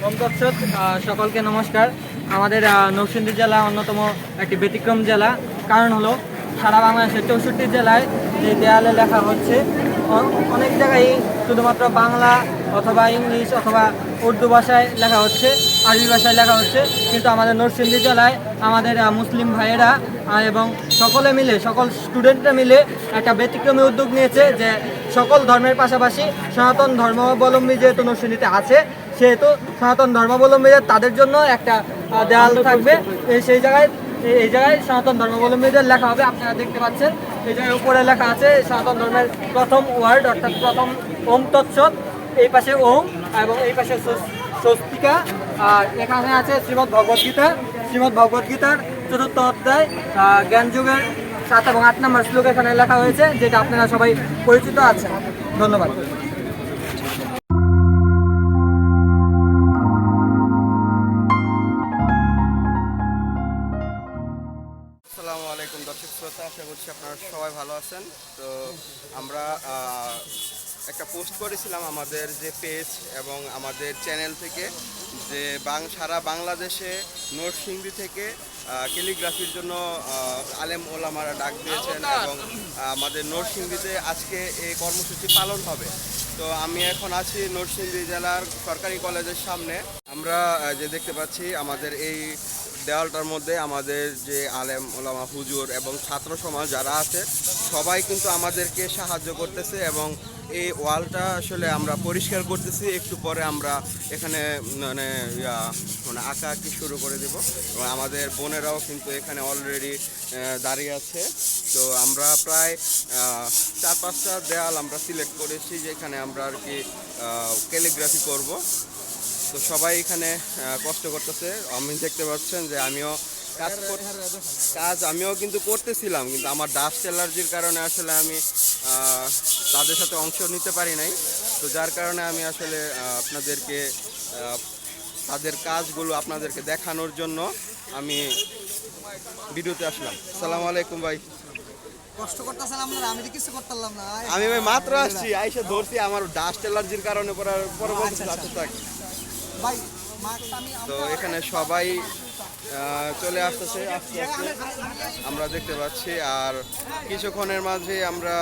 ওম তৎসৎ। সকলকে নমস্কার। আমাদের নরসিংদী জেলা অন্যতম একটি ব্যতিক্রম জেলা। কারণ হলো সারা বাংলাদেশের 64 জেলায় যে দেয়ালে লেখা হচ্ছে অনেক জায়গায় শুধুমাত্র বাংলা অথবা ইংলিশ অথবা উর্দু ভাষায় লেখা হচ্ছে, আরবি ভাষায় লেখা হচ্ছে, কিন্তু আমাদের নরসিংদী জেলায় আমাদের মুসলিম ভাইয়েরা এবং সকলে মিলে সকল স্টুডেন্টরা মিলে একটা ব্যতিক্রমী উদ্যোগ নিয়েছে যে সকল ধর্মের পাশাপাশি সনাতন ধর্মাবলম্বী যেহেতু নরসিংদীতে আছে সেহেতু সনাতন ধর্মাবলম্বীদের তাদের জন্য একটা দেয়াল থাকবে। এই জায়গায় সনাতন ধর্মাবলম্বীদের লেখা হবে। আপনারা দেখতে পাচ্ছেন এই জায়গায় উপরে লেখা আছে সনাতন ধর্মের প্রথম ওয়ার্ড অর্থাৎ প্রথম ওম তৎসৎ, এই পাশে ওম এবং এই পাশে স্বস্তিকা। আর এখানে আছে শ্রীমদ্ ভগবদ গীতার 4th অধ্যায় জ্ঞানযুগের 7 এবং 8 নম্বর শ্লোক এখানে লেখা হয়েছে, যেটা আপনারা সবাই পরিচিত আছেন। ধন্যবাদ। আসসালামু আলাইকুম দর্শক শ্রোতা, আশা করছি আপনারা সবাই ভালো আছেন। তো আমরা একটা পোস্ট করেছিলাম আমাদের যে পেজ এবং আমাদের চ্যানেল থেকে যে সারা বাংলাদেশে নরসিংদী থেকে ক্যালিগ্রাফির জন্য আলেম ওলামারা ডাক দিয়েছেন এবং আমাদের নরসিংদীতে আজকে এই কর্মসূচি পালন হবে। তো আমি এখন আছি নরসিংদী জেলার সরকারি কলেজের সামনে। আমরা যে দেখতে পাচ্ছি আমাদের এই দেওয়ালটার মধ্যে আমাদের যে আলেম ওলামা হুজুর এবং ছাত্র সমাজ যারা আছে সবাই কিন্তু আমাদেরকে সাহায্য করতেছে এবং এই ওয়ালটা আসলে আমরা পরিষ্কার করতেছি। একটু পরে আমরা এখানে মানে আঁকা আঁকি শুরু করে দেব এবং আমাদের বোনেরাও কিন্তু এখানে অলরেডি দাঁড়িয়ে আছে। তো আমরা প্রায় 4-5টা দেয়াল আমরা সিলেক্ট করেছি যেখানে আমরা আর কি ক্যালিগ্রাফি করব। তো সবাই এখানে কষ্ট করতেছে। আমি দেখতে পাচ্ছেন যে আমিও আমিও কিন্তু করতেছিলাম, কিন্তু আমার ডাস্ট অ্যালার্জির কারণে আসলে আমি তাদের সাথে অংশ নিতে পারি নাই। তো যার কারণে আমি আসলে আপনাদেরকে তাদের কাজগুলো আপনাদেরকে দেখানোর জন্য আমি ভিডিওতে আসলাম। আসসালামু আলাইকুম ভাই। কষ্ট করতেছেন আপনারা, আমি তো কিছু করতে পারলাম না। আমি ভাই মাত্র আসছি, আইসা ধরছি, আমার ডাস্ট অ্যালার্জির কারণে তো এখানে সবাই চলে আসতেছে আস্তে আস্তে আমরা দেখতে পাচ্ছি। আর কিছুক্ষণের মাঝে আমরা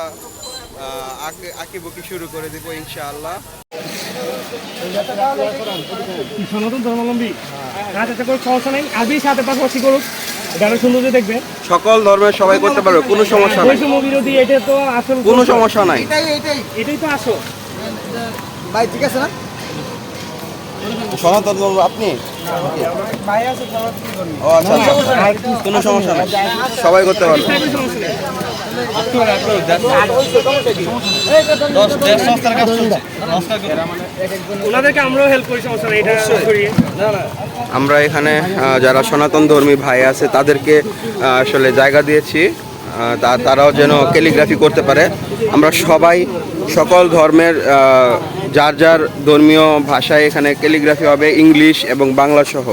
আঁকিবুকি শুরু করে দিব ইনশাআল্লাহ। সনাতন ধর্মাবলম্বী সমস্যা নেই, আরবি সাথে পাশাপাশি করুক, গানের সৌন্দর্য দেখবেন। সকল ধর্মের সবাই করতে পারবে, কোনো সমস্যা নাই, বিরোধী এটা তো আসল, কোনো সমস্যা নাই, এটাই তো আসল ভাই। ঠিক আছে না সনাতন ধর্ম আপনি? ও আচ্ছা, কোনো সমস্যা নাই, সবাই করতে পারবে। ওনাদেরকে আমরাও হেল্প করি, সমস্যা নেই, এটা করিয়ে। আমরা এখানে যারা সনাতন ধর্মী ভাই আছে তাদেরকে আসলে জায়গা দিয়েছি, তারাও যেন ক্যালিগ্রাফি করতে পারে। আমরা সবাই সকল ধর্মের যার যার ধর্মীয় ভাষায় এখানে ক্যালিগ্রাফি হবে, ইংলিশ এবং বাংলা সহ।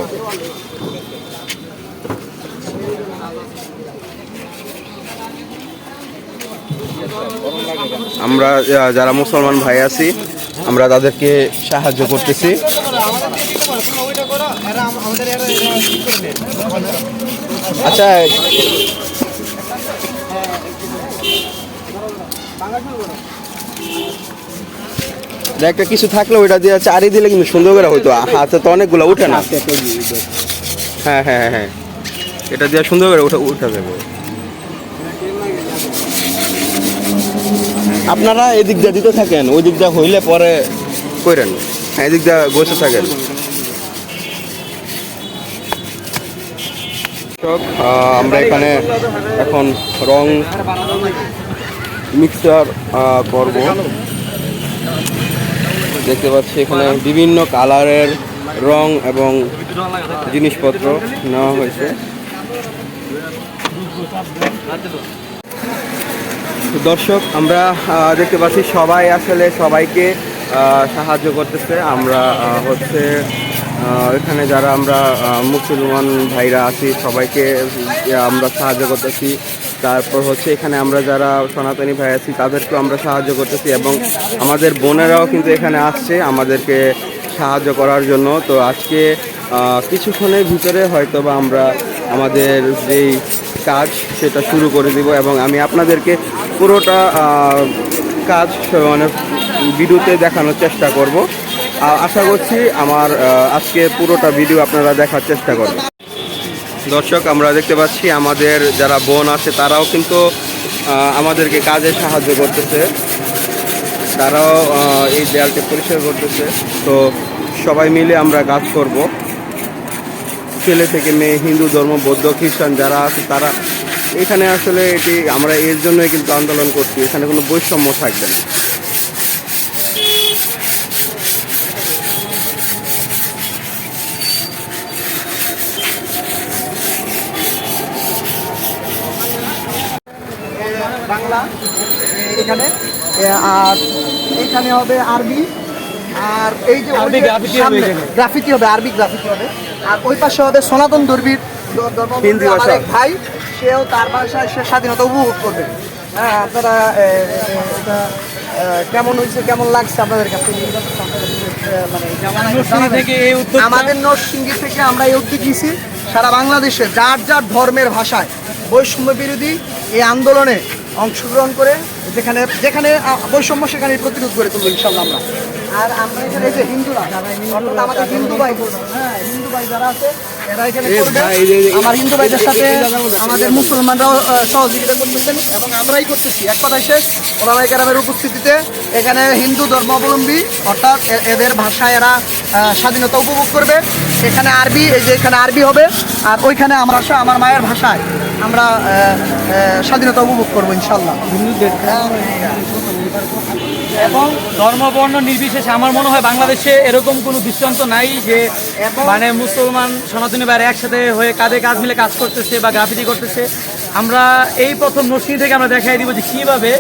আমরা যারা মুসলমান ভাই আছি আমরা তাদেরকে সাহায্য করতেছি। আচ্ছা, একটা কিছু থাকলে ওইটা দিয়ে চারি দিলে কিন্তু সুন্দর করে হইতো, হাতে তো অনেকগুলো উঠে না। হ্যাঁ হ্যাঁ হ্যাঁ, এটা দিয়ে সুন্দর করে উঠে যাবে। আপনারা এদিক দিয়ে দিতে থাকেন, ওই দিক দিয়ে হইলে পরে করেন। হ্যাঁ, এদিক দিয়ে বসে থাকেন। আমরা এখানে এখন রং মিক্সার করব। দেখতে পাচ্ছি এখানে বিভিন্ন কালারের রং এবং জিনিসপত্র নেওয়া হয়েছে। দর্শক, আমরা দেখতে পাচ্ছি সবাই আসলে সবাইকে সাহায্য করতেছে। আমরা হচ্ছে এখানে যারা আমরা মুসলমান ভাইরা আছি সবাইকে আমরা সাহায্য করতেছি। তারপর হচ্ছে এখানে আমরা যারা সনাতনী ভাই আছি তাদেরকেও আমরা সাহায্য করতেছি এবং আমাদের বোনেরাও কিন্তু এখানে আসছে আমাদেরকে সাহায্য করার জন্য। তো আজকে কিছুক্ষণের ভিতরে হয়তো বা আমরা আমাদের যেই কাজ সেটা শুরু করে দিব এবং আমি আপনাদেরকে পুরোটা কাজ মানে ভিডিওতে দেখানোর চেষ্টা করব। আশা করছি আমার আজকে পুরোটা ভিডিও আপনারা দেখার চেষ্টা করবেন। দর্শক, আমরা দেখতে পাচ্ছি আমাদের যারা বোন আছে তারাও কিন্তু আমাদেরকে কাজে সাহায্য করতেছে। তারাও এই দেয়ালটি পরিষ্কার করতেছে। তো সবাই মিলে আমরা কাজ করব। ছেলে থেকে মেয়ে, হিন্দু ধর্ম, বৌদ্ধ, খ্রিস্টান যারা আছে তারা এখানে আসলে এটি আমরা এর জন্যই কিন্তু আন্দোলন করছি। এখানে কোনো বৈষম্য থাকবে না। বাংলা এখানে, আর এখানে হবে আরবি, আর এই যে আরবি গ্রাফিতি হবে এখানে। গ্রাফিতি হবে, আরবি গ্রাফিতি হবে। আর ওই পাশে হবে সনাতন ধর্মীর হিন্দি আমার ভাষা। এক ভাই, সেও তার ভাষায় সে স্বাধীনতা উপভোগ করবে। হ্যাঁ, আপনারা এটা কেমন হয়েছে, কেমন লাগছে আপনাদের কাছে? মানে নরসিংদী থেকে এই উদ্যোগটা- আমাদের নরসিংদী থেকে আমরা এই উদ্যোগ নিয়েছি সারা বাংলাদেশে যার যার ধর্মের ভাষায় বৈষম্য বিরোধী এই আন্দোলনে অংশগ্রহণ করে যেখানে যেখানে বৈষম্য সেখানে প্রতিরোধ করে তুলবো ইনশাল্লাহ আমরা। আর আমরা এখানে এই যে হিন্দুরা, অর্থাৎ আমাদের হিন্দু ভাই, হ্যাঁ হিন্দু ভাই যারা আছে এরা এখানে করবে। আমার হিন্দু ভাইদের সাথে আমাদের মুসলমানরাও সহযোগিতা করতেছেন এবং আমরাই করতেছি। এক কথায় শেষ, ওলামায়ে কেরামের উপস্থিতিতে এখানে হিন্দু ধর্মাবলম্বী অর্থাৎ এদের ভাষায় এরা স্বাধীনতা উপভোগ করবে। এখানে আরবি, এই যে এখানে আরবি হবে, আর ওইখানে আমার ভাষা, আমার মায়ের ভাষায় আমরা স্বাধীনতা উপভোগ করবো ইনশাল্লাহ। এবং ধর্ম বর্ণ নির্বিশেষে আমার মনে হয় বাংলাদেশে এরকম কোনো দৃষ্টান্ত নাই যে মানে মুসলমান সনাতনী বাইরে একসাথে হয়ে কাঁধে কাঁধ মিলে কাজ করতেছে বা গ্রাফিতি করতেছে। আমরা এই প্রথম নরসিংদী থেকে আমরা দেখাই দিব যে কীভাবে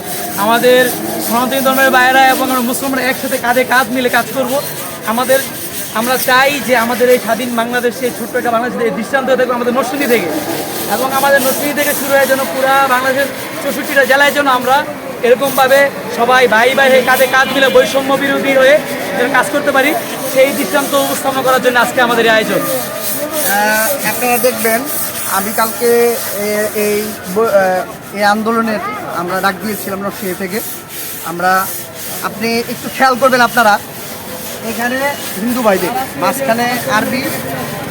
আমাদের সনাতনী ধর্মের বাইরা এবং আমরা মুসলমানরা একসাথে কাঁধে কাঁধ মিলে কাজ করব। আমরা চাই যে আমাদের এই স্বাধীন বাংলাদেশে ছোট্ট একটা বাংলাদেশের এই দৃষ্টান্ত দেখবো আমাদের নরসিংদী থেকে, এবং আমাদের নরসিংদী থেকে শুরু হয়ে যেন পুরা বাংলাদেশের 64টা জেলায় যেন আমরা এরকমভাবে সবাই ভাই ভাই হয়ে কাঁধে কাঁধ মিলে বৈষম্য বিরোধী হয়ে যেন কাজ করতে পারি, সেই দৃষ্টান্ত উপস্থাপন করার জন্য আজকে আমাদের এই আয়োজন। আপনারা দেখবেন আমি কালকে এই আন্দোলনের আমরা ডাক দিয়েছিলাম নরসিংদী থেকে। আপনি একটু খেয়াল করবেন, আপনারা এখানে হিন্দু ভাইদের মাঝখানে আরবি,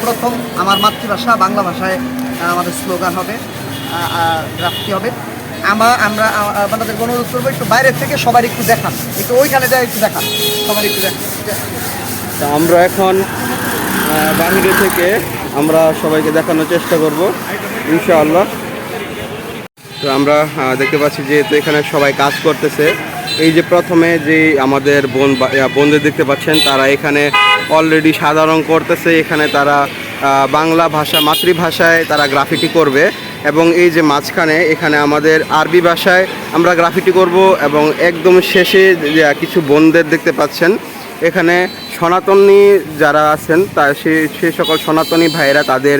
প্রথম আমার মাতৃভাষা বাংলা ভাষায় আমাদের স্লোগান হবে, গ্রাফিতি হবে। আমরা আপনাদের অনুরোধ করবো একটু বাইরের থেকে সবার একটু দেখান, একটু ওইখানে যায় একটু দেখান, সবার একটু দেখান। তো আমরা এখন বাহিরে থেকে আমরা সবাইকে দেখানোর চেষ্টা করব ইনশাআল্লাহ। তো আমরা দেখতে পাচ্ছি যেহেতু এখানে সবাই কাজ করতেছে, এই যে প্রথমে যে আমাদের বোনদের দেখতে পাচ্ছেন তারা এখানে অলরেডি সাদা রং করতেছে। এখানে তারা বাংলা ভাষা মাতৃভাষায় তারা গ্রাফিটি করবে, এবং এই যে মাঝখানে এখানে আমাদের আরবি ভাষায় আমরা গ্রাফিটি করব। এবং একদম শেষে যে কিছু বোনদের দেখতে পাচ্ছেন এখানে সনাতনী যারা আছেন সে সকল সনাতনী ভাইয়েরা তাদের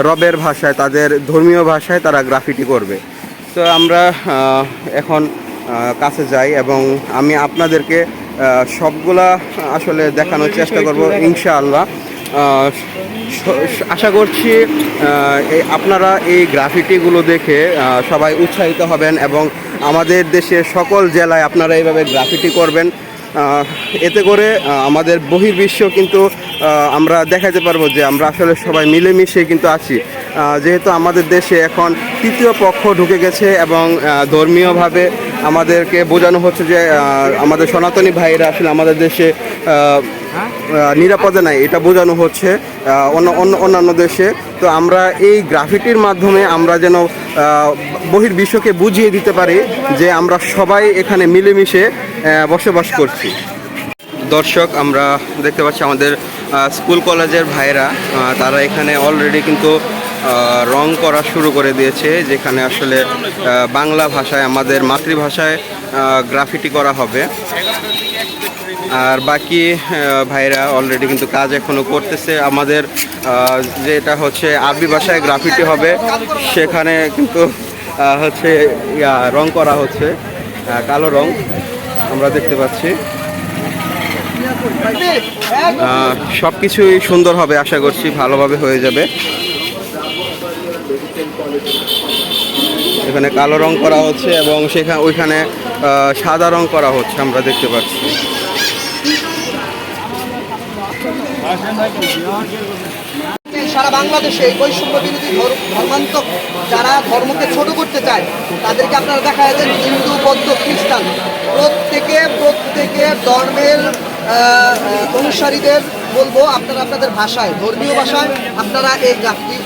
রবের ভাষায়, তাদের ধর্মীয় ভাষায় তারা গ্রাফিটি করবে। তো আমরা এখন কাছে যাই এবং আমি আপনাদেরকে সবগুলা আসলে দেখানোর চেষ্টা করব ইনশাআল্লাহ। আশা করছি আপনারা এই গ্রাফিটিগুলো দেখে সবাই উৎসাহিত হবেন এবং আমাদের দেশের সকল জেলায় আপনারা এইভাবে গ্রাফিটি করবেন। এতে করে আমাদের বহির্বিশ্ব কিন্তু আমরা দেখাতে পারবো যে আমরা আসলে সবাই মিলেমিশে কিন্তু আছি। যেহেতু আমাদের দেশে এখন তৃতীয় পক্ষ ঢুকে গেছে এবং ধর্মীয়ভাবে আমাদেরকে বোঝানো হচ্ছে যে আমাদের সনাতনী ভাইয়েরা আসলে আমাদের দেশে নিরাপদে নাই, এটা বোঝানো হচ্ছে অন্যান্য দেশে। তো আমরা এই গ্রাফিটির মাধ্যমে আমরা যেন বহির্বিশ্বকে বুঝিয়ে দিতে পারি যে আমরা সবাই এখানে মিলেমিশে বসবাস করছি। দর্শক, আমরা দেখতে পাচ্ছি আমাদের স্কুল কলেজের ভাইরা তারা এখানে অলরেডি কিন্তু রং করা শুরু করে দিয়েছে, যেখানে আসলে বাংলা ভাষায় আমাদের মাতৃভাষায় গ্রাফিটি করা হবে। আর বাকি ভাইরা অলরেডি কিন্তু কাজ এখনও করতেছে। আমাদের যেটা হচ্ছে আরবি ভাষায় গ্রাফিটি হবে সেখানে কিন্তু হচ্ছে রং করা হচ্ছে, কালো রং আমরা দেখতে পাচ্ছি। সব কিছুই সুন্দর হবে আশা করছি, ভালোভাবে হয়ে যাবে। এখানে কালো রং করা হচ্ছে এবং ওইখানে সাদা রং করা হচ্ছে, আমরা দেখতে পাচ্ছি। সারা বাংলাদেশে এই বৈষম্য বিরোধী ধর্মান্তক যারা ধর্মকে ছোট করতে চায় তাদেরকে আপনারা দেখা যাচ্ছে হিন্দু বৌদ্ধ খ্রিস্টান প্রত্যেকে ধর্মের অনুসারীদের বলবো আপনারা আপনাদের ভাষায়, ধর্মীয় ভাষায় আপনারা এই গ্রাফিতি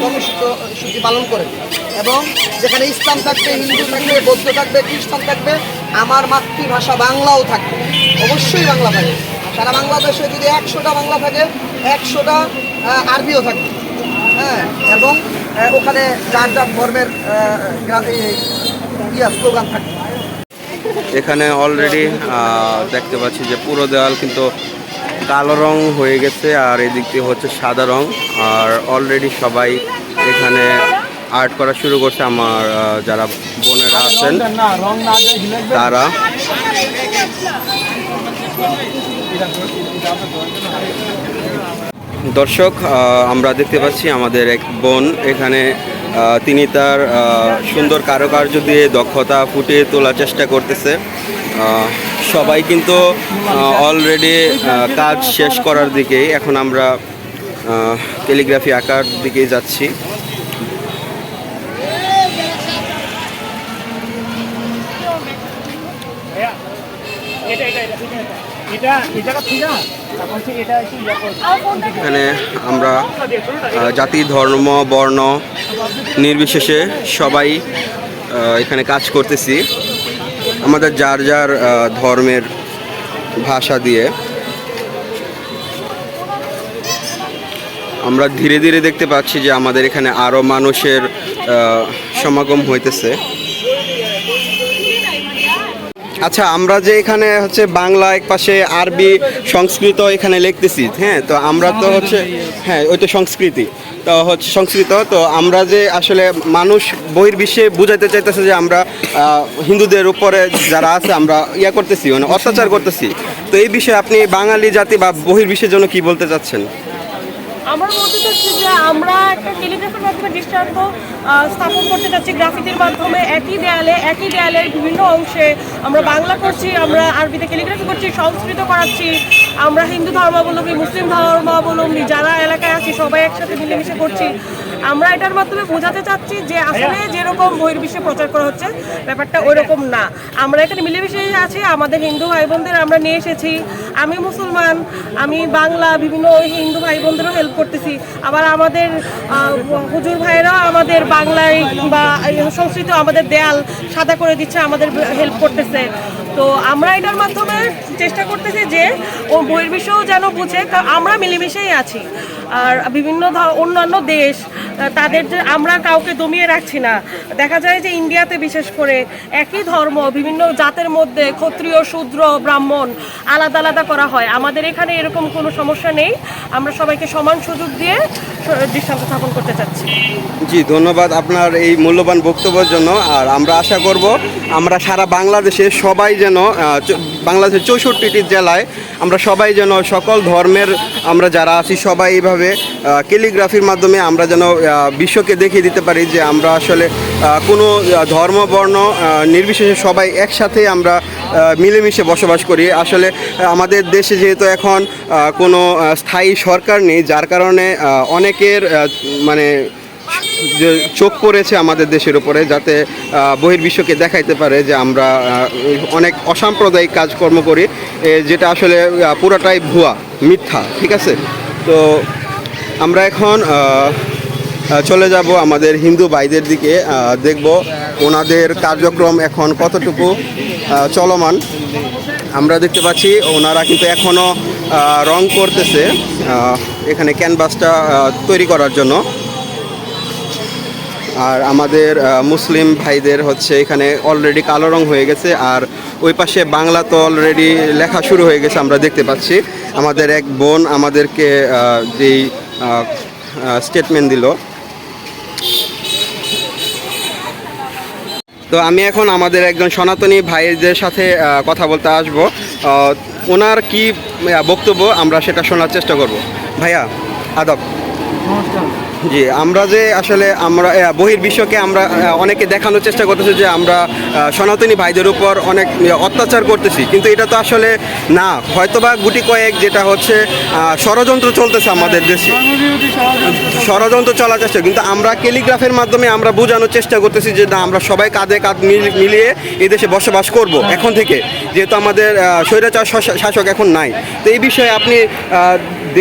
কর্মসূচি পালন করেন। এবং যেখানে ইসলাম থাকবে, হিন্দু থাকবে, বৌদ্ধ থাকবে, খ্রিস্টান থাকবে, আমার মাতৃভাষা বাংলাও থাকবে, অবশ্যই বাংলা থাকবে। সারা বাংলাদেশে যদি 100টা বাংলা থাকে 100টা আরবিও থাকবে, হ্যাঁ। এবং ওখানে যার যার ধর্মের স্লোগান থাকবে। এখানে অলরেডি দেখতে পাচ্ছি যে পুরো দেওয়াল কিন্তু কালো রং হয়ে গেছে, আর এদিক দিয়ে হচ্ছে সাদা রং। আর অলরেডি সবাই এখানে আর্ট করা শুরু করছে। আমার যারা বোনেরা আছেন তারা দর্শক, আমরা দেখতে পাচ্ছি আমাদের এক বোন এখানে তিনি তার সুন্দর কারুকার্য দিয়ে দক্ষতা ফুটিয়ে তোলার চেষ্টা করতেছে। সবাই কিন্তু অলরেডি কাজ শেষ করার দিকেই, এখন আমরা ক্যালিগ্রাফি আঁকার দিকেই যাচ্ছি। এখানে আমরা জাতি, ধর্ম, বর্ণ নির্বিশেষে সবাই এখানে কাজ করতেছি আমাদের যার যার ধর্মের ভাষা দিয়ে। আমরা ধীরে ধীরে দেখতে পাচ্ছি যে আমাদের এখানে আরও মানুষের সমাগম হইতেছে। আচ্ছা, আমরা যে এখানে হচ্ছে বাংলা এক পাশে আরবি সংস্কৃত এখানে লিখতেছি, হ্যাঁ, তো আমরা তো হচ্ছে হ্যাঁ ওই তো সংস্কৃতি তো হচ্ছে সংস্কৃত, তো আমরা যে আসলে মানুষ বহির্বিশ্বে বুঝাইতে চাইতেছে যে আমরা হিন্দুদের উপরে যারা আছে আমরা করতেছি, মানে অত্যাচার করতেছি। তো এই বিষয়ে আপনি বাঙালি জাতি বা বহির্বিশ্বের জন্য কি বলতে চাচ্ছেন? আমার মতে হচ্ছে যে আমরা একটা ক্যালিগ্রাফির মাধ্যমে দৃষ্টান্ত স্থাপন করতে চাচ্ছি। গ্রাফিতির মাধ্যমে একই দেয়ালের বিভিন্ন অংশে আমরা বাংলা করছি, আমরা আরবিতে ক্যালিগ্রাফি করছি, সংস্কৃত করাচ্ছি, আমরা হিন্দু ধর্মাবলম্বী, মুসলিম ধর্মাবলম্বী যারা এলাকায় আছি সবাই একসাথে মিলেমিশে করছি। আমরা এটার মাধ্যমে বোঝাতে চাচ্ছি যে আসলে যেরকম বহির্বিশ্বে প্রচার করা হচ্ছে ব্যাপারটা ওই রকম না। আমরা এখানে মিলেমিশে আছি, আমাদের হিন্দু ভাই বোনদের আমরা নিয়ে এসেছি। আমি মুসলমান, আমি বাংলা, বিভিন্ন হিন্দু ভাই বোনদেরও হেল্প করতেছি। আবার আমাদের হুজুর ভাইয়েরাও আমাদের বাংলায় বা সংস্কৃত আমাদের দেয়াল সাদা করে দিচ্ছে, আমাদের হেল্প করতেছে। তো আমরা এটার মাধ্যমে চেষ্টা করতেছি যে ও বহির্বিশ্বও যেন বুঝে আমরা মিলেমিশেই আছি। আর বিভিন্ন অন্যান্য দেশ তাদের আমরা কাউকে দমিয়ে রাখছি না। দেখা যায় যে ইন্ডিয়াতে বিশেষ করে একই ধর্ম বিভিন্ন জাতের মধ্যে ক্ষত্রিয়, শূদ্র, ব্রাহ্মণ আলাদা আলাদা করা হয়। আমাদের এখানে এরকম কোনো সমস্যা নেই, আমরা সবাইকে সমান সুযোগ দিয়ে দৃষ্টান্ত স্থাপন করতে চাচ্ছি। জি, ধন্যবাদ আপনার এই মূল্যবান বক্তব্যের জন্য। আর আমরা আশা করব আমরা সারা বাংলাদেশে সবাই যেন বাংলাদেশের 64টি জেলায় আমরা সবাই যেন সকল ধর্মের আমরা যারা আছি সবাই এইভাবে ক্যালিগ্রাফির মাধ্যমে আমরা যেন বিশ্বকে দেখিয়ে দিতে পারি যে আমরা আসলে কোনো ধর্ম, বর্ণ নির্বিশেষে সবাই একসাথে আমরা মিলেমিশে বসবাস করি। আসলে আমাদের দেশে যেহেতু এখন কোনো স্থায়ী সরকার নেই, যার কারণে অনেকের মানে যে চোখ পড়েছে আমাদের দেশের উপরে, যাতে বহির্বিশ্বকে দেখাইতে পারে যে আমরা অনেক অসাম্প্রদায়িক কাজকর্ম করি, যেটা আসলে পুরোটাই ভুয়া, মিথ্যা। ঠিক আছে, তো আমরা এখন চলে যাব আমাদের হিন্দু ভাইদের দিকে, দেখব ওনাদের কার্যক্রম এখন কতটুকু চলমান। আমরা দেখতে পাচ্ছি ওনারা কিন্তু এখনও রং করতেছে এখানে ক্যানভাসটা তৈরি করার জন্য। আর আমাদের মুসলিম ভাইদের হচ্ছে এখানে অলরেডি কালো রং হয়ে গেছে, আর ওই পাশে বাংলা তো অলরেডি লেখা শুরু হয়ে গেছে আমরা দেখতে পাচ্ছি। আমাদের এক বোন আমাদেরকে যেই স্টেটমেন্ট দিল, তো আমি এখন আমাদের একজন সনাতনী ভাইদের সাথে কথা বলতে আসবো। ওনার কি বক্তব্য আমরা সেটা শোনার চেষ্টা করব। ভাইয়া আদব। নমস্কার। জি, আমরা যে আসলে আমরা বহির্বিশ্বকে আমরা অনেকে দেখানোর চেষ্টা করতেছি যে আমরা সনাতনী ভাইদের উপর অনেক অত্যাচার করতেছি, কিন্তু এটা তো আসলে না, হয়তোবা গুটি কয়েক যেটা হচ্ছে ষড়যন্ত্র চলতেছে আমাদের দেশে, ষড়যন্ত্র চলার চেষ্টা, কিন্তু আমরা ক্যালিগ্রাফের মাধ্যমে আমরা বোঝানোর চেষ্টা করতেছি যে না, আমরা সবাই কাঁধে কাঁধ মিলিয়ে এই দেশে বসবাস করব এখন থেকে, যেহেতু আমাদের স্বৈরাচার শাসক এখন নাই। তো এই বিষয়ে আপনি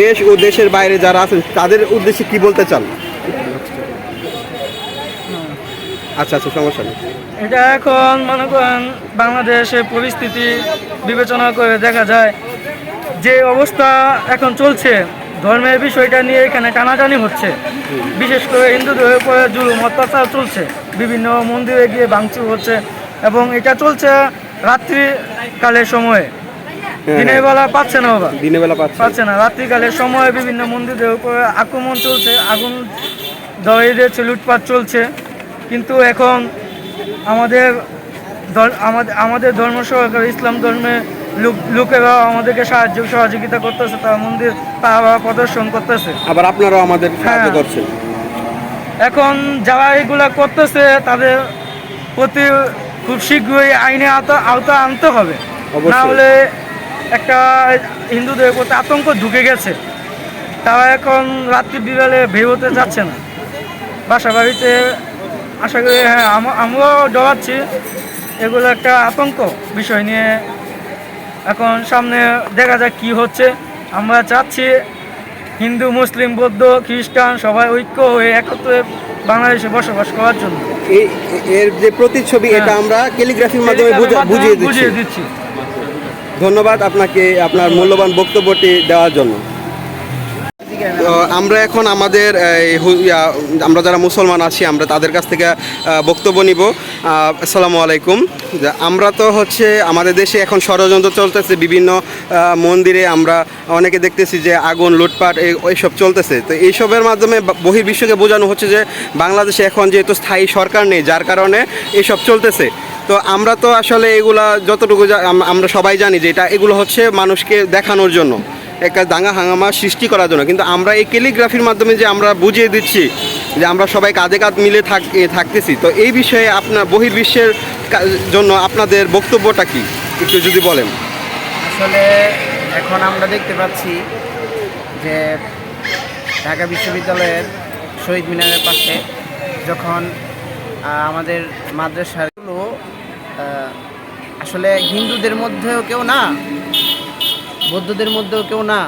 দেশ ও দেশের বাইরে যারা আছেন তাদের উদ্দেশ্যে কি বলতে চান? আচ্ছা আচ্ছা, সমস্যা নেই। এটা এখন মনে করেন বাংলাদেশের পরিস্থিতি বিবেচনা করে দেখা যায় যে অবস্থা এখন চলছে, ধর্মের বিষয়টা নিয়ে এখানে টানাটানি হচ্ছে, বিশেষ করে হিন্দুদের উপরে জুলুম অত্যাচার চলছে, বিভিন্ন মন্দিরে গিয়ে ভাঙচুর হচ্ছে, এবং এটা চলছে রাত্রিকালের সময়ে, দিনের বেলা পাচ্ছে না বাবা, দিনের বেলা পাচ্ছে না, রাত্রিকালের সময়ে বিভিন্ন মন্দিরের উপরে আক্রমণ চলছে, আগুন ধরিয়ে দিয়েছে, লুটপাট চলছে। কিন্তু এখন আমাদের ধর্ম সহকারে ইসলাম ধর্মে লোকেরা আমাদেরকে সহযোগিতা করতেছে, তারা মন্দির তারা প্রদর্শন করতেছে, আবার আপনারাও আমাদের সাহায্য হ্যাঁ। করছেন। এখন যারা এগুলা করতেছে তাদের প্রতি খুব শীঘ্রই আইনে আওতা আনতে হবে, অবশ্যই। না হলে একটা হিন্দুদের প্রতি আতঙ্ক ঢুকে গেছে, তারা এখন রাত্রি বিকালে বের হতে যাচ্ছে না বাসা বাড়িতে। আশা করি হ্যাঁ, আমরাও ডরাচ্ছি, এগুলো একটা আতঙ্ক বিষয় নিয়ে এখন সামনে দেখা যাক কি হচ্ছে। আমরা চাচ্ছি হিন্দু, মুসলিম, বৌদ্ধ, খ্রিস্টান সবাই ঐক্য হয়ে একত্রে বাংলাদেশে বসবাস করার জন্য। এর যে প্রতিচ্ছবি এটা আমরা ক্যালিগ্রাফির মাধ্যমে বুঝিয়ে দিচ্ছি। ধন্যবাদ আপনাকে আপনার মূল্যবান বক্তব্যটি দেওয়ার জন্য। তো আমরা এখন আমাদের আমরা যারা মুসলমান আছি আমরা তাদের কাছ থেকে বক্তব্য নিব। আসসালামু আলাইকুম। আমরা তো হচ্ছে আমাদের দেশে এখন ষড়যন্ত্র চলতেছে, বিভিন্ন মন্দিরে আমরা অনেকে দেখতেছি যে আগুন, লুটপাট এইসব চলতেছে। তো এইসবের মাধ্যমে বহির্বিশ্বকে বোঝানো হচ্ছে যে বাংলাদেশে এখন যেহেতু স্থায়ী সরকার নেই, যার কারণে এইসব চলতেছে। তো আমরা তো আসলে এগুলা যতটুকু আমরা সবাই জানি যে এগুলো হচ্ছে মানুষকে দেখানোর জন্য, একটা দাঙ্গা হাঙ্গামা সৃষ্টি করার জন্য, কিন্তু আমরা এই ক্যালিগ্রাফির মাধ্যমে যে আমরা বুঝিয়ে দিচ্ছি যে আমরা সবাই কাঁধে কাঁধ মিলে থাকতেছি। তো এই বিষয়ে আপনার বহির্বিশ্বের জন্য আপনাদের বক্তব্যটা কি একটু যদি বলেন। আসলে এখন আমরা দেখতে পাচ্ছি যে ঢাকা বিশ্ববিদ্যালয়ের শহীদ মিনারের পাশে যখন আমাদের মাদ্রাসাগুলো আসলে হিন্দুদের মধ্যেও কেউ না, বৌদ্ধদের মধ্যেও কেউ না,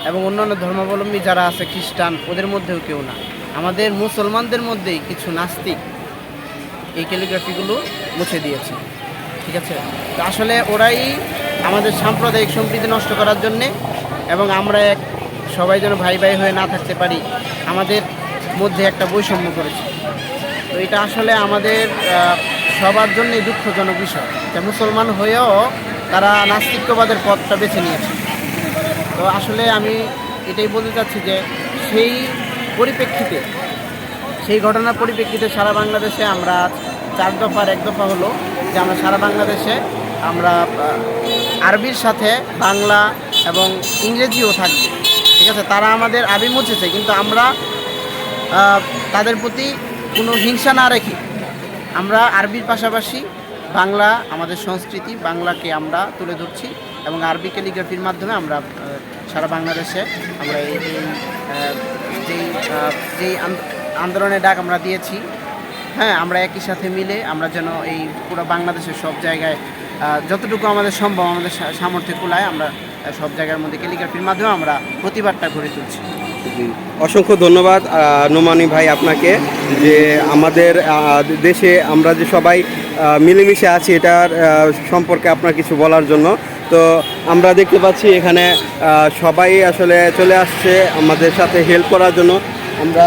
এবং অন্যান্য ধর্মাবলম্বী যারা আছে খ্রিস্টান ওদের মধ্যেও কেউ না, আমাদের মুসলমানদের মধ্যেই কিছু নাস্তিক এই ক্যালিগ্রাফিগুলো মুছে দিয়েছে। ঠিক আছে, তো আসলে ওরাই আমাদের সাম্প্রদায়িক সম্প্রীতি নষ্ট করার জন্যে, এবং আমরা সবাই যেন ভাই ভাই হয়ে না থাকতে পারি, আমাদের মধ্যে একটা বৈষম্য করেছে। তো এটা আসলে আমাদের সবার জন্যই দুঃখজনক বিষয় যে মুসলমান হয়েও তারা নাস্তিক্যবাদের পথটা বেছে নিয়েছে। তো আসলে আমি এটাই বলতে চাচ্ছি যে সেই পরিপ্রেক্ষিতে, সেই ঘটনার পরিপ্রেক্ষিতে সারা বাংলাদেশে আমরা 4 দফার 1 দফা হলো যে আমরা সারা বাংলাদেশে আমরা আরবির সাথে বাংলা এবং ইংরেজিও থাকবে। ঠিক আছে, তারা আমাদের আরবি মুছেছে, কিন্তু আমরা তাদের প্রতি কোনো হিংসা না রেখে আমরা আরবির পাশাপাশি বাংলা, আমাদের সংস্কৃতি, বাংলাকে আমরা তুলে ধরছি, এবং আরবি ক্যালিগ্রাফির মাধ্যমে আমরা সারা বাংলাদেশে আমরা যেই আন্দোলনের ডাক আমরা দিয়েছি, হ্যাঁ, আমরা একই সাথে মিলে আমরা যেন এই পুরো বাংলাদেশের সব জায়গায় যতটুকু আমাদের সম্ভব, আমাদের সামর্থ্যে কুলায়, আমরা সব জায়গার মধ্যে ক্যালিগ্রাফির মাধ্যমে আমরা প্রতিবাদটা গড়ে তুলছি। অসংখ্য ধন্যবাদ নোমানি ভাই আপনাকে, যে আমাদের দেশে আমরা যে সবাই মিলেমিশে আছি এটার সম্পর্কে আপনার কিছু বলার জন্য। তো আমরা দেখতে পাচ্ছি এখানে সবাই আসলে চলে আসছে আমাদের সাথে হেল্প করার জন্য। আমরা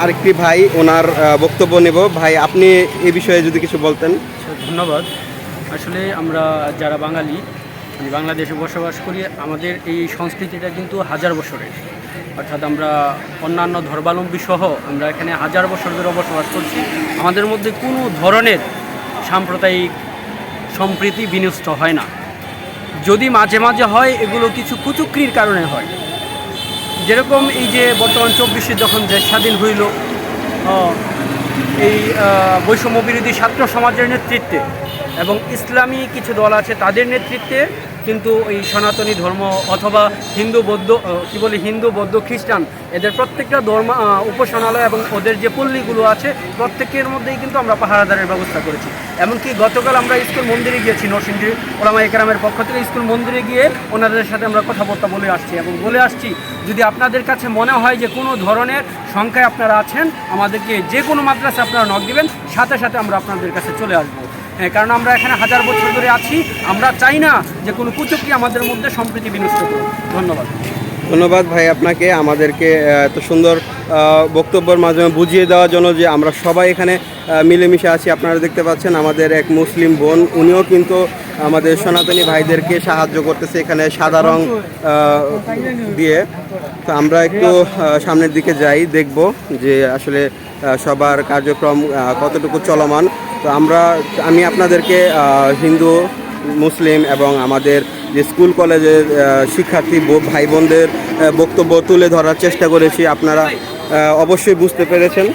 আরেকটি ভাই, ওনার বক্তব্য নেব। ভাই, আপনি এই বিষয়ে যদি কিছু বলতেন। ধন্যবাদ। আসলে আমরা যারা বাঙালি, বাংলাদেশে বসবাস করি, আমাদের এই সংস্কৃতিটা কিন্তু 1000 বছরের, অর্থাৎ আমরা অন্যান্য ধর্মাবলম্বী সহ আমরা এখানে 1000 বছর ধরে বসবাস করছি। আমাদের মধ্যে কোনো ধরনের সাম্প্রদায়িক সম্প্রীতি বিনষ্ট হয় না। যদি মাঝে মাঝে হয় এগুলো কিছু কুচুক্রির কারণে হয়। যেরকম এই যে বর্তমান 24-এ যখন দেশ স্বাধীন হইল, এই বৈষম্য বিরোধী ছাত্র সমাজের নেতৃত্বে এবং ইসলামী কিছু দল আছে তাদের নেতৃত্বে কিন্তু এই সনাতনী ধর্ম অথবা হিন্দু বৌদ্ধ খ্রিস্টান এদের প্রত্যেকটা ধর্ম উপাসনালয় এবং ওদের যে পল্লীগুলো আছে প্রত্যেকের মধ্যেই কিন্তু আমরা পাহারাদারের ব্যবস্থা করেছি। এমনকি গতকাল আমরা স্কুল মন্দিরে গিয়েছি, নরসিংদী ওলামা একরামের পক্ষ থেকে স্কুল মন্দিরে গিয়ে ওনাদের সাথে আমরা কথাবার্তা বলে আসছি এবং বলে আসছি যদি আপনাদের কাছে মনে হয় যে কোনো ধরনের সংখ্যায় আপনারা আছেন, আমাদেরকে যে কোনো মাদ্রাসা আপনারা নক দিবেন, সাথে সাথে আমরা আপনাদের কাছে চলে আসবো। কারণ আমরা এখানে 1000 বছর ধরে আছি, আমরা চাই না যে কোনো কুচক্রি আমাদের মধ্যে সম্প্রীতি বিনষ্ট করুক। ধন্যবাদ। ধন্যবাদ ভাই আপনাকে আমাদেরকে এত সুন্দর বক্তব্যের মাধ্যমে বুঝিয়ে দেওয়ার জন্য যে আমরা সবাই এখানে মিলেমিশে আছি। আপনারা দেখতে পাচ্ছেন আমাদের এক মুসলিম বোন, উনিও কিন্তু আমাদের সনাতনী ভাইদেরকে সাহায্য করতেছে এখানে সাদা রং দিয়ে। তো আমরা একটু সামনের দিকে যাই, দেখব যে আসলে সবার কার্যক্রম কতটুকু চলমান। তো আমি আপনাদেরকে হিন্দু মুসলিম এবং আমাদের যে স্কুল কলেজের শিক্ষার্থী ভাই বোনদের বক্তব্য তুলে ধরার চেষ্টা করেছি, আপনারা অবশ্যই বুঝতে পেরেছেন।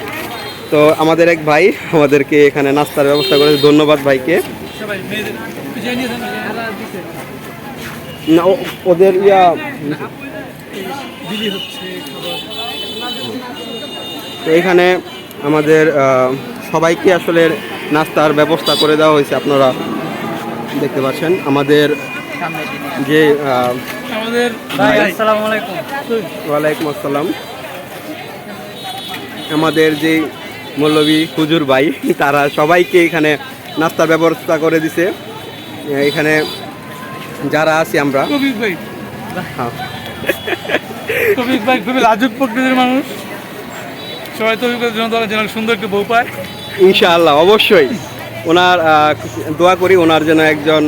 তো আমাদের এক ভাই আমাদেরকে এখানে নাস্তার ব্যবস্থা করেছে, ধন্যবাদ ভাইকে। না ওদের তো এখানে আমাদের সবাইকে আসলে নাস্তার ব্যবস্থা করে দেওয়া হয়েছে। আপনারা দেখতে পাচ্ছেন আমাদের যে ওয়ালাইকুম আসসালাম, আমাদের যে মৌলভী হুজুর ভাই তারা সবাইকে এখানে নাস্তার ব্যবস্থা করে দিছে। এখানে যারা আছি আমরা, খুবই লাজুক প্রকৃতির মানুষ, সবাই তৌফিকের জন্য যেন সুন্দর একটু বউ পায় ইনশাআল্লাহ। অবশ্যই ওনার দোয়া করি ওনার জন্য একজন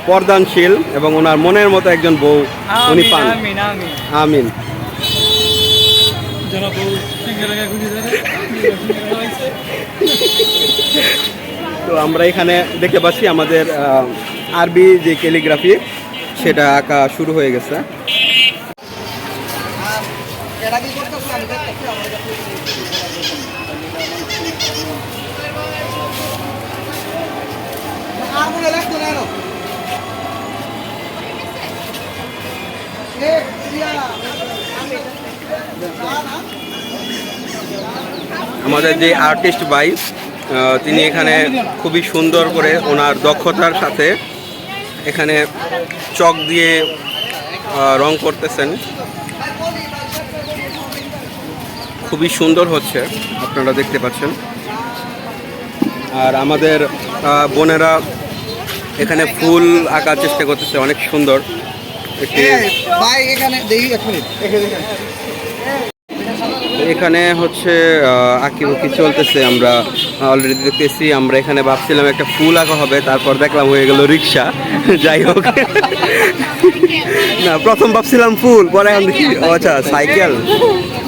পর্দানশীল এবং ওনার মনের মতো একজন বউ উনি পান। আমিন। তো আমরা এখানে দেখতে পাচ্ছি আমাদের আরবি যে ক্যালিগ্রাফি সেটা আঁকা শুরু হয়ে গেছে। আমাদের যে আর্টিস্ট ভাই তিনি এখানে খুবই সুন্দর করে ওনার দক্ষতার সাথে এখানে চক দিয়ে রং করতেছেন, খুবই সুন্দর হচ্ছে, আপনারা দেখতে পাচ্ছেন। আর আমাদের বোনেরা এখানে ফুল আঁকার চেষ্টা করতেছে, অনেক সুন্দর একটি। এখানে হচ্ছে আঁকিবুকি চলতেছে, আমরা অলরেডি দেখতেছি। আমরা এখানে ভাবছিলাম একটা ফুল আঁকা হবে, তারপর দেখলাম হয়ে গেল রিক্সা। যাই হোক, না প্রথম ভাবছিলাম ফুল, পরে এখন দেখি আচ্ছা সাইকেল,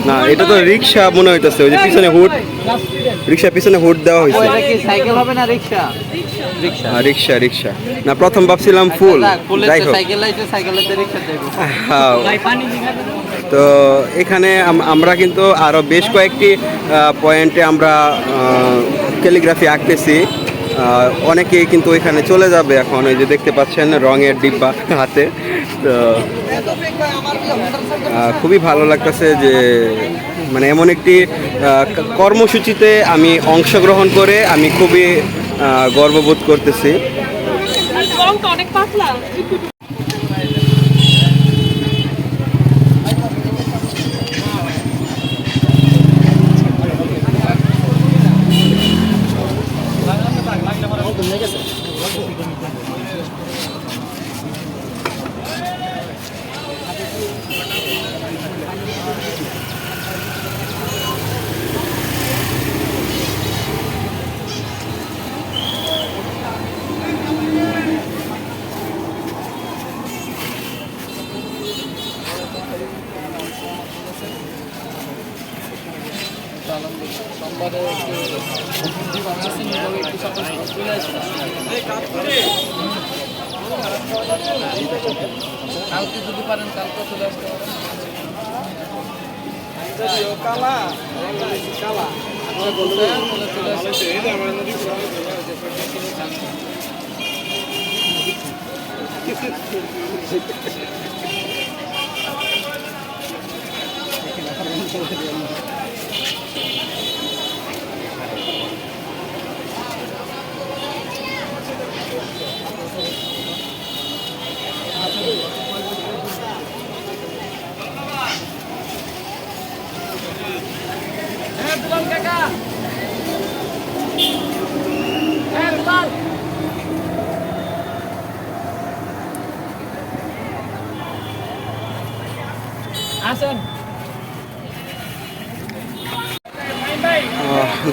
না এটা তো রিক্সা মনে হইতেছে। ওই যে পিছনে হুড, রিক্সার পিছনে হুড দেওয়া হয়েছে। সাইকেল হবে না রিক্সা? রিক্সা রিক্সা না, প্রথম ভাবছিলাম ফুল। যাই হোক, তো এখানে আমরা কিন্তু আরও বেশ কয়েকটি পয়েন্টে আমরা ক্যালিগ্রাফি আঁকতেছি। অনেকেই কিন্তু এখানে চলে যাবে এখন, ওই যে দেখতে পাচ্ছেন রঙের ডিব্বা হাতে। তো খুবই ভালো লাগতেছে যে মানে এমন একটি কর্মসূচিতে আমি অংশগ্রহণ করে আমি খুবই গর্ববোধ করতেছি। অনেক পাতলা। কালকে যদি পারেন কালকে চলে আসতে পারেন।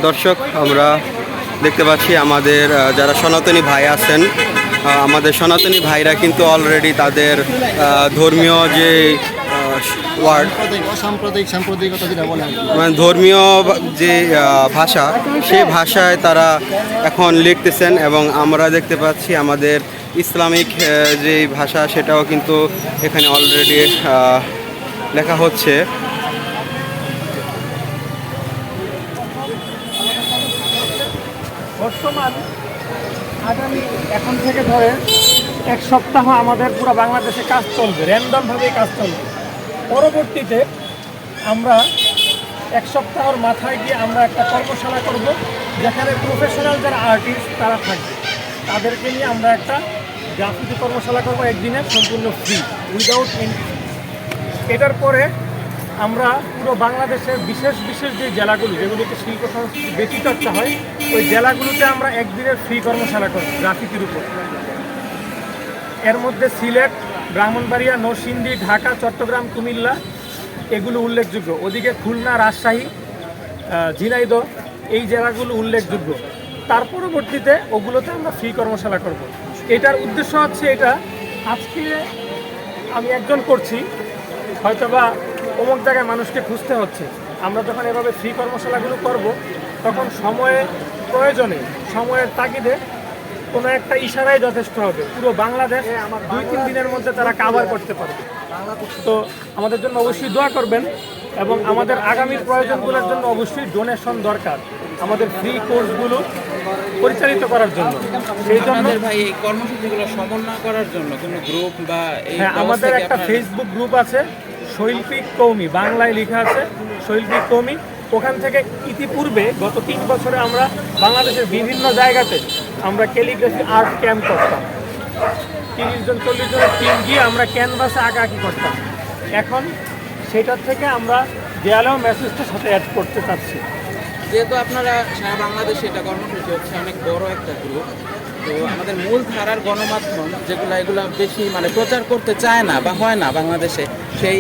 দর্শক, আমরা দেখতে পাচ্ছি আমাদের যারা সনাতনী ভাই আছেন, আমাদের সনাতনী ভাইরা কিন্তু অলরেডি তাদের ধর্মীয় যে ওয়ার্ড, সাম্প্রদায়িকতা যেটা বলে মানে ধর্মীয় যে ভাষা, সেই ভাষায় তারা এখন লিখতেছেন এবং আমরা দেখতে পাচ্ছি আমাদের ইসলামিক যে ভাষা সেটাও কিন্তু এখানে অলরেডি লেখা হচ্ছে। বর্তমান আগামী এখন থেকে ধরে এক সপ্তাহ আমাদের পুরো বাংলাদেশে কাজ চলবে, র্যান্ডমভাবে কাজ চলবে। পরবর্তীতে আমরা এক সপ্তাহের মাথায় গিয়ে আমরা একটা কর্মশালা করব, যেখানে প্রফেশনাল যারা আর্টিস্ট তারা থাকবে, তাদেরকে নিয়ে আমরা একটা গ্রাফিতি কর্মশালা করবো একদিনের, সম্পূর্ণ ফ্রি, উইদাউট এন্ট্রি। এটার পরে আমরা পুরো বাংলাদেশের বিশেষ বিশেষ যে জেলাগুলো, যেগুলোতে শিল্প সংস্কৃতি বেশি চর্চা হয়, ওই জেলাগুলোতে আমরা একদিনের ফ্রি কর্মশালা করব গ্রাফিতির উপর। এর মধ্যে সিলেট, ব্রাহ্মণবাড়িয়া, নরসিংদী, ঢাকা, চট্টগ্রাম, কুমিল্লা এগুলো উল্লেখযোগ্য। ওদিকে খুলনা, রাজশাহী, ঝিনাইদহ এই জেলাগুলো উল্লেখযোগ্য। তার পরবর্তীতে ওগুলোতে আমরা ফ্রি কর্মশালা করব। এটার উদ্দেশ্য হচ্ছে, এটা আজকে আমি একজন করছি, হয়তোবা অমুক জায়গায় মানুষকে খুঁজতে হচ্ছে। আমরা যখন এভাবে ফ্রি কর্মশালাগুলো করব, তখন সময়ে প্রয়োজনে, সময়ের তাগিদে কোনো একটা ইশারাই যথেষ্ট হবে। পুরো বাংলাদেশ 2-3 দিনের মধ্যে তারা কাভার করতে পারবে। তো আমাদের জন্য অবশ্যই দোয়া করবেন এবং আমাদের আগামীর প্রয়োজনগুলোর জন্য অবশ্যই ডোনেশন দরকার আমাদের ফ্রি কোর্সগুলো পরিচালিত করার জন্য। সেই জন্য ভাই এই কর্মসূচিগুলো সমন্বয় করার জন্য কোনো গ্রুপ বা হ্যাঁ, আমাদের একটা ফেসবুক গ্রুপ আছে, শৈল্পিক কৌমি, বাংলায় লেখা আছে শৈল্পিক কৌমি। ওখান থেকে ইতিপূর্বে গত 3 বছরে আমরা বাংলাদেশের বিভিন্ন জায়গাতে আমরা ক্যালিগ্রাফি আর্ট ক্যাম্প করতাম। 30 জন 40 জনের টিম গিয়ে আমরা ক্যানভাসে আঁকাআঁকি করতাম। এখন সেটার থেকে আমরা দেয়ালেও মেসেজটার সাথে অ্যাড করতে চাচ্ছি। যেহেতু আপনারা সারা বাংলাদেশে এটা কর্মসূচি হচ্ছে, অনেক বড় একটা গ্রুপ, তো আমাদের মূল ধারার গণমাধ্যম এগুলো বেশি মানে প্রচার করতে চায় না বা হয় না বাংলাদেশে, সেই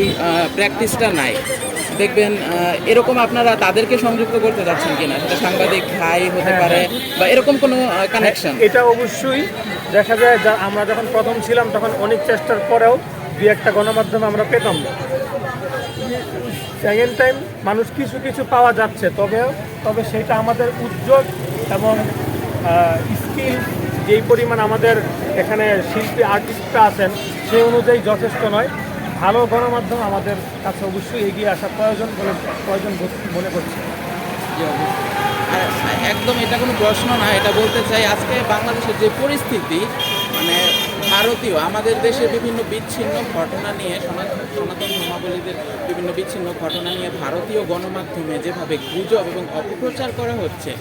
প্র্যাকটিসটা নাই। দেখবেন এরকম আপনারা তাদেরকে সংযুক্ত করতে যাচ্ছেন কিনা, সেটা সাংবাদিক ভাই হতে পারে বা এরকম কোনো কানেকশন। এটা অবশ্যই দেখা যায়, আমরা যখন প্রথম ছিলাম তখন অনেক চেষ্টার পরেও 2-1টা গণমাধ্যম আমরা পেতাম না। সেকেন্ড টাইম মানুষ কিছু কিছু পাওয়া যাচ্ছে, তবে সেটা আমাদের উদ্যোগ এবং স্কিল যেই পরিমাণ আমাদের এখানে শিল্পী আর্টিস্টরা আছেন সেই অনুযায়ী যথেষ্ট নয়। ভালো গণমাধ্যম আমাদের কাছে অবশ্যই এগিয়ে আসা প্রয়োজন মনে করছি। একদম এটা কোনো প্রশ্ন না, এটা বলতে চাই আজকে বাংলাদেশের যে পরিস্থিতি, মানে ভারতীয় আমাদের দেশে বিভিন্ন বিচ্ছিন্ন ঘটনা নিয়ে, সনাতন ধর্মাবলীদের বিভিন্ন বিচ্ছিন্ন ঘটনা নিয়ে ভারতীয় গণমাধ্যমে যেভাবে গুজব এবং অপপ্রচার করা হচ্ছে,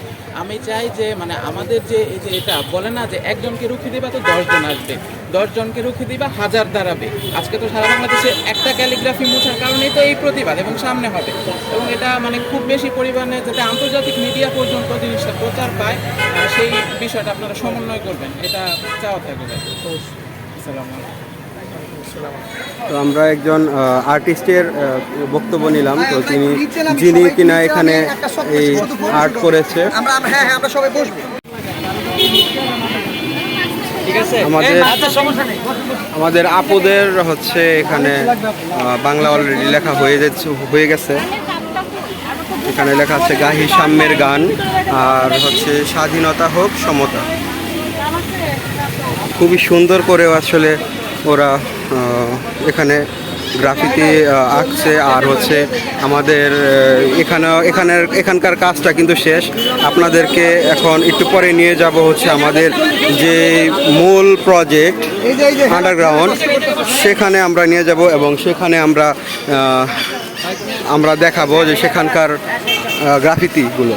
আমি চাই যে মানে আমাদের যে এই যে এটা বলে না যে একজনকে রুখে দিবা তো 10 জন আসবে, 10 জনকে রুখে দিবা 1000 দাঁড়াবে। আজকে তো সারা বাংলাদেশে একটা ক্যালিগ্রাফি মোছার কারণেই তো এই প্রতিবাদ এবং সামনে হবে, এবং এটা মানে খুব বেশি পরিমাণে যাতে আন্তর্জাতিক মিডিয়া পর্যন্ত জিনিসটা প্রচার পায়, সেই বিষয়টা আপনারা সমন্বয় করবেন, এটা চাওয়া থাকবে। তো আমরা একজন আর্টিস্টের বক্তব্য নিলাম, তো যিনি কিনা এখানে এই আর্ট করেছে। আমরা সবাই বসবো। আমাদের আপুদের হচ্ছে এখানে বাংলা অলরেডি লেখা হয়ে গেছে। এখানে লেখা আছে গাহি সাম্যের গান, আর হচ্ছে স্বাধীনতা হোক সমতা। খুবই সুন্দর করে আসলে ওরা এখানে গ্রাফিতি আঁকছে। আর হচ্ছে আমাদের এখানকার কাজটা কিন্তু শেষ। আপনাদেরকে এখন একটু পরে নিয়ে যাব হচ্ছে আমাদের যে মূল প্রজেক্ট আন্ডারগ্রাউন্ড, সেখানে আমরা নিয়ে যাব এবং সেখানে আমরা দেখাবো যে সেখানকার গ্রাফিতিগুলো।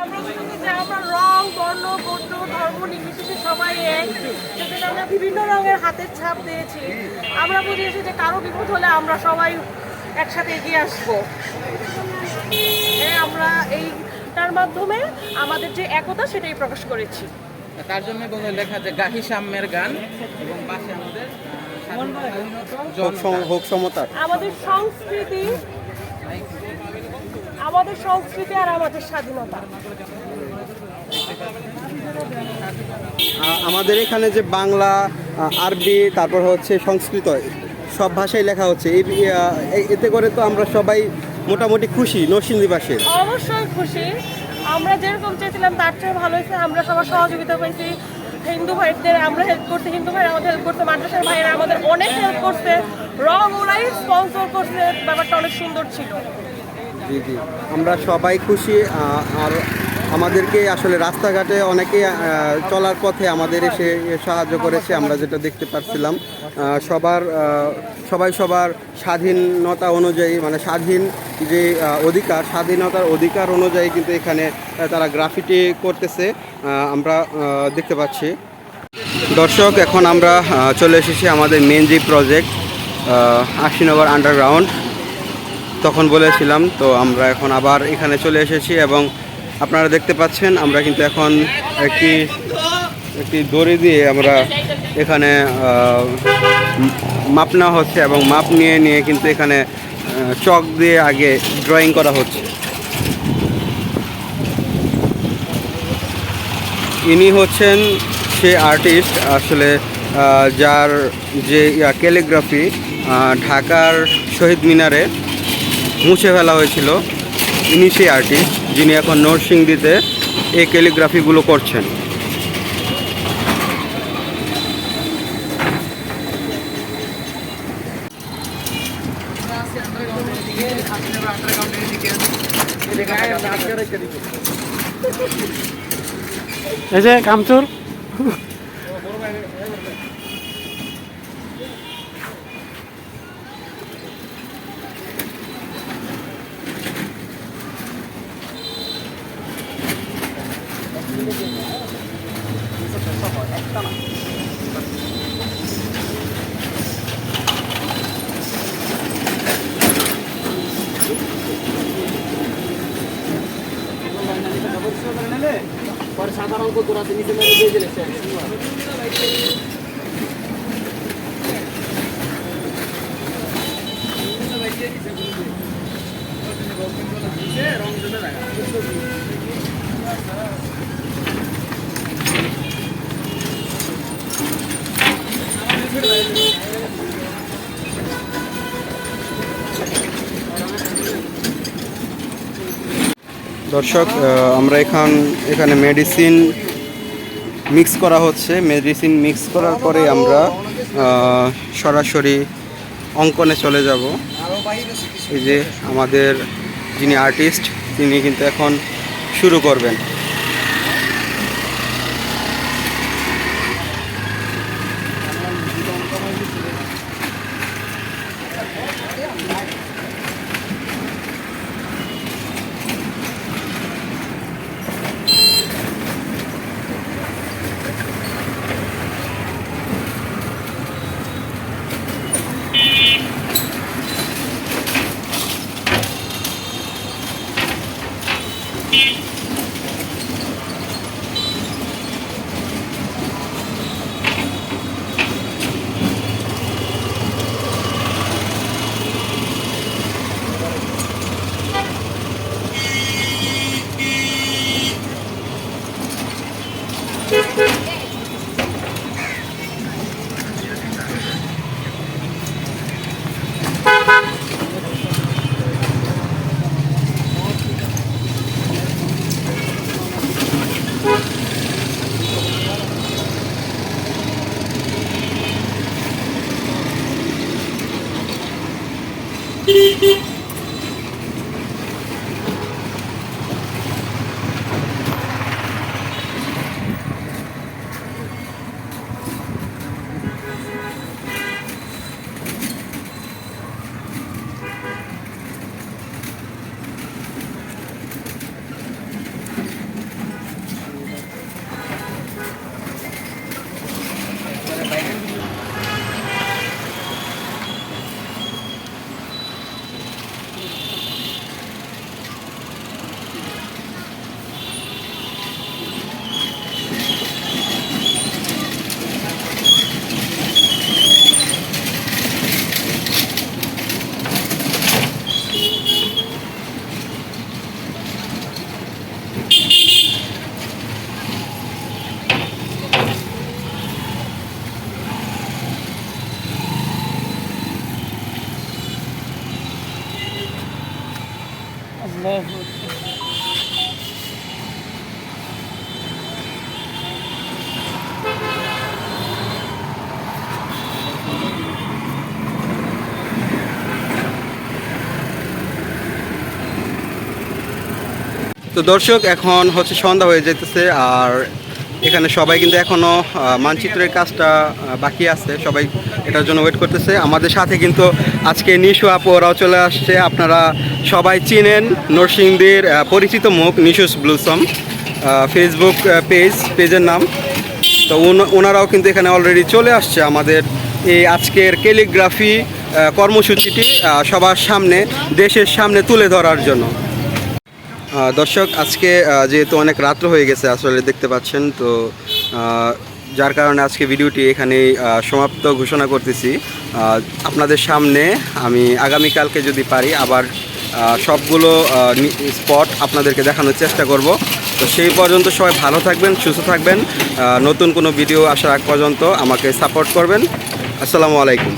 আমরা বলছি যে আমরা রং, বর্ণ, গোত্র, ধর্ম নির্বিশেষে সবাই এক। সেখানে আমরা বিভিন্ন রঙের হাতের ছাপ দিয়েছি। আমরা বুঝিয়েছি যে কারো বিপদ হলে আমরা সবাই একসাথে এগিয়ে আসবো। আমরা এইটার মাধ্যমে আমাদের যে একতা সেটাই প্রকাশ করেছি। তার জন্য লেখা যে গাহি সাম্যের গান এবং পাশে আমাদের হোক সমতা। আমাদের সংস্কৃতি আর আমাদের স্বাধীনতা। আমাদের এখানে যে বাংলা, আরবি, তারপর হচ্ছে সংস্কৃত, সব ভাষায় লেখা হচ্ছে। এতে করে তো আমরা সবাই মোটামুটি খুশি নরসিংদীবাসীর। অবশ্যই খুশি। আমরা যেরকম চেয়েছিলাম তার চেয়ে ভালো হয়েছে। আমরা সবার সহযোগিতা পাইছি। হিন্দু ভাইদের আমরা হেল্প করতে, হিন্দু ভাইরা আমাদের হেল্প করতে, মাদ্রাসার ভাইরা আমাদের অনেক হেল্প করছে। রং ওরাই স্পন্সর করছে। ব্যাপারটা অনেক সুন্দর ছিল। জি জি, আমরা সবাই খুশি। আর আমাদেরকে আসলে রাস্তাঘাটে অনেকে চলার পথে আমাদের এসে সাহায্য করেছে। আমরা যেটা দেখতে পাচ্ছিলাম, সবাই সবার স্বাধীনতা অনুযায়ী, মানে স্বাধীন যে স্বাধীনতার অধিকার অনুযায়ী কিন্তু এখানে তারা গ্রাফিটি করতেছে, আমরা দেখতে পাচ্ছি। দর্শক, এখন আমরা চলে এসেছি আমাদের মেন যে প্রজেক্ট আশিনগর আন্ডারগ্রাউন্ড। তখন বলেছিলাম তো, আমরা এখন আবার এখানে চলে এসেছি এবং আপনারা দেখতে পাচ্ছেন আমরা কিন্তু এখন একটি দড়ি দিয়ে আমরা এখানে মাপ নেওয়া হচ্ছে এবং মাপ নিয়ে কিন্তু এখানে চক দিয়ে আগে ড্রয়িং করা হচ্ছে। ইনি হচ্ছেন সে আর্টিস্ট আসলে যার যে ক্যালিগ্রাফি ঢাকার শহীদ মিনারে মুছে ফেলা হয়েছিল। ইনি সেই আর্টিস্ট যিনি এখন নরসিংদীতে এই ক্যালিগ্রাফিগুলো করছেন। এই যে কামচুর দর্শক, আমরা এখানে মেডিসিন মিক্স করা হচ্ছে। মেডিসিন মিক্স করার পরে আমরা সরাসরি অঙ্কনে চলে যাব। এই যে আমাদের যিনি আর্টিস্ট তিনি কিন্তু এখন শুরু করবেন। তো দর্শক, এখন হচ্ছে সন্ধ্যা হয়ে যেতেছে, আর এখানে সবাই কিন্তু এখনও মানচিত্রের কাজটা বাকি আছে, সবাই এটার জন্য ওয়েট করতেছে। আমাদের সাথে কিন্তু আজকে নিশু আপু ওরাও চলে আসছে। আপনারা সবাই চিনেন নরসিংদীর পরিচিত মুখ নিশুস ব্লুসম, ফেসবুক পেজের নাম। তো ওনারাও কিন্তু এখানে অলরেডি চলে আসছে আমাদের এই আজকের ক্যালিগ্রাফি কর্মসূচিটি সবার সামনে, দেশের সামনে তুলে ধরার জন্য। দর্শক, আজকে যেহেতু অনেক রাত্র হয়ে গেছে আসলে দেখতে পাচ্ছেন, তো যার কারণে আজকে ভিডিওটি এখানেই সমাপ্ত ঘোষণা করতেছি। আপনাদের সামনে আমি আগামীকালকে যদি পারি আবার সবগুলো স্পট আপনাদেরকে দেখানোর চেষ্টা করব। তো সেই পর্যন্ত সবাই ভালো থাকবেন, সুস্থ থাকবেন। নতুন কোনো ভিডিও আসার আগ পর্যন্ত আমাকে সাপোর্ট করবেন। আসসালামু আলাইকুম।